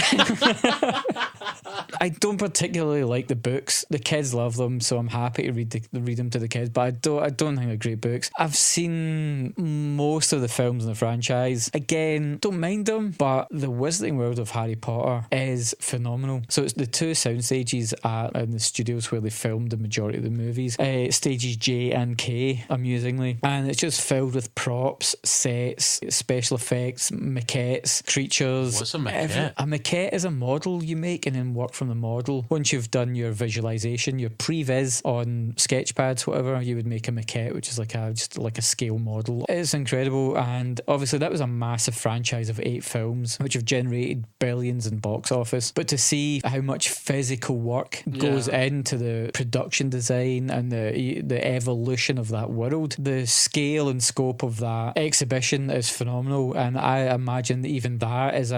I don't particularly like the books. The kids love them, so I'm happy to read them to the kids. But I don't think they're great books. I've seen most of the films in the franchise. Again, don't mind them, but the Wizarding World of Harry Potter is phenomenal. So it's the 2 sound stages in the studios where they filmed the majority of the movies. Stages J and K, amusingly, and it's just filled with props, sets, special effects, maquettes, creatures. What's a maquette? A maquette is a model you make and then work work from the model. Once you've done your visualization, your previs on sketchpads, whatever, you would make a maquette, which is just like a scale model. It's incredible, and obviously that was a massive franchise of 8 films which have generated billions in box office. But to see how much physical work goes into the production design and the evolution of that world, the scale and scope of that exhibition is phenomenal, and I imagine that even that is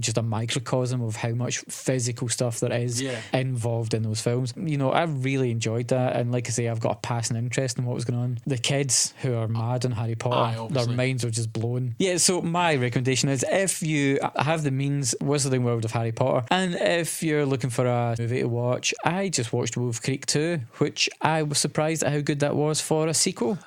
just a microcosm of how much physical stuff there is involved in those films. You know, I really enjoyed that, and like I say, I've got a passing interest in what was going on. The kids who are mad on Harry Potter, their minds are just blown. Yeah, so my recommendation is, if you have the means, Wizarding World of Harry Potter, and if you're looking for a movie to watch, I just watched Wolf Creek 2, which I was surprised at how good that was for a sequel.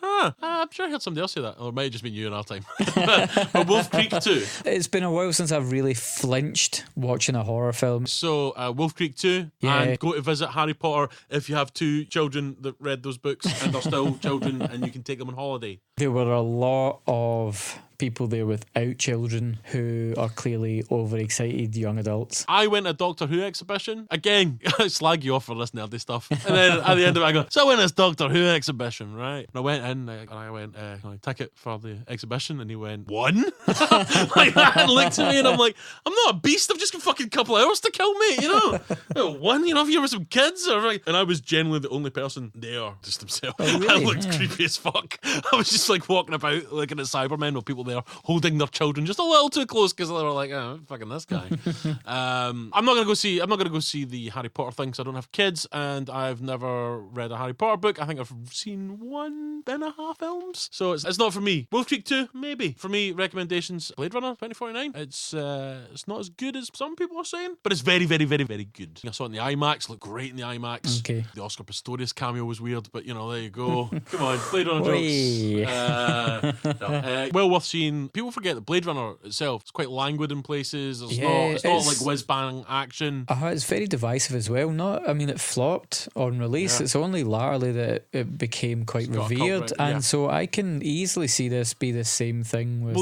I'm sure I heard somebody else say that, or it might have just been you in our time. But Wolf Creek 2. It's been a while since I've really flinched watching a horror film. So Wolf Creek 2, and go to visit Harry Potter if you have 2 children that read those books and are still children, and you can take them on holiday. There were a lot of people there without children who are clearly overexcited young adults. I went to a Doctor Who exhibition. Again, I slag you off for this nerdy stuff. And then at the end of it, I go, so I went to this Doctor Who exhibition, right? And I went in and I went, ticket for the exhibition, and he went, 1? Like that, and looked at me, and I'm like, I'm not a beast, I've just got a fucking couple hours to kill me, you know? 1, you know, if you were some kids, or like, and I was generally the only person there, just himself. Oh, really? I looked creepy as fuck. I was just like walking about looking at Cybermen with people there holding their children just a little too close because they were like, oh, fucking this guy. I'm not gonna go see the Harry Potter thing because I don't have kids, and I've never read a Harry Potter book. I think I've seen 1.5 films, so it's not for me. Wolf Creek 2, maybe. For me, recommendations: Blade Runner 2049. It's not as good as some people are saying, but it's very, very, very, very good. I saw it in the IMAX, looked great in the IMAX. Okay. The Oscar Pistorius cameo was weird, but you know, there you go. Come on, Blade Runner jokes. Well worth seeing. People forget that Blade Runner itself is quite languid in places. It's not like whiz bang action. It's very divisive as well. It flopped on release. It's only latterly that it became quite revered, and so I can easily see this be the same thing with.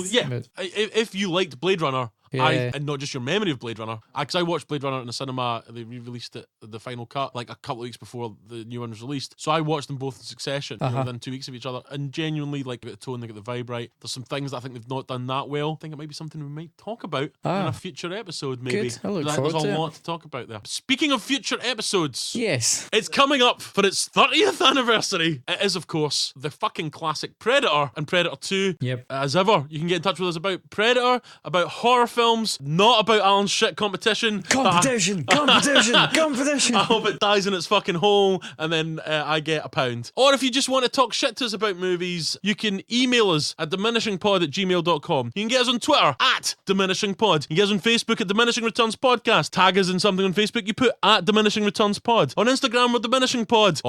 If you liked Blade Runner. And not just your memory of Blade Runner, because I watched Blade Runner in the cinema. They re-released it, the final cut, like a couple of weeks before the new one was released. So I watched them both in succession, within 2 weeks of each other, and genuinely like the tone, they get the vibe right. There's some things that I think they've not done that well. I think it might be something we might talk about in a future episode, maybe. Good. I look forward to it. There's a lot to talk about there. Speaking of future episodes, yes, it's coming up for its 30th anniversary. It is, of course, the fucking classic Predator and Predator 2. Yep. As ever, you can get in touch with us about Predator, about horror films, not about Alan's shit competition. Competition. I hope it dies in its fucking hole, and then I get £1. Or if you just want to talk shit to us about movies, you can email us at diminishingpod@gmail.com. You can get us on Twitter at diminishingpod. You can get us on Facebook at Diminishing Returns Podcast. Tag us in something on Facebook, you put at Diminishing Returns Pod. On Instagram, we're Diminishing Pod.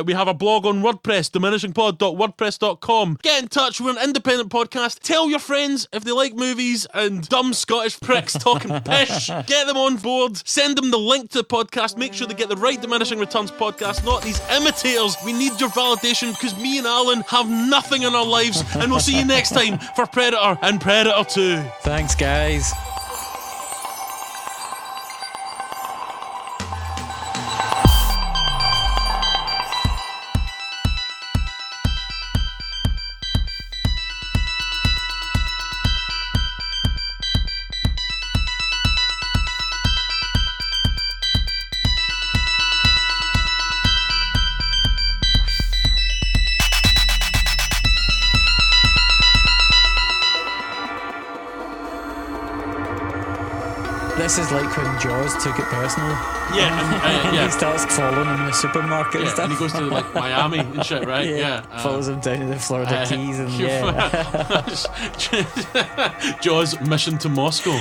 We have a blog on WordPress, diminishingpod.wordpress.com. Get in touch, we're an independent podcast. Tell your friends if they like movies and dumb Scottish pricks talking pish. Get them on board. Send them the link to the podcast. Make sure they get the right Diminishing Returns podcast, not these imitators. We need your validation because me and Alan have nothing in our lives, and we'll see you next time for Predator and Predator 2. Thanks, guys. This is like when Jaws took it personal. Yeah. He starts following him in the supermarket and stuff. And he goes to like Miami and shit, right? Yeah. Follows him down to the Florida Keys and Jaws mission to Moscow.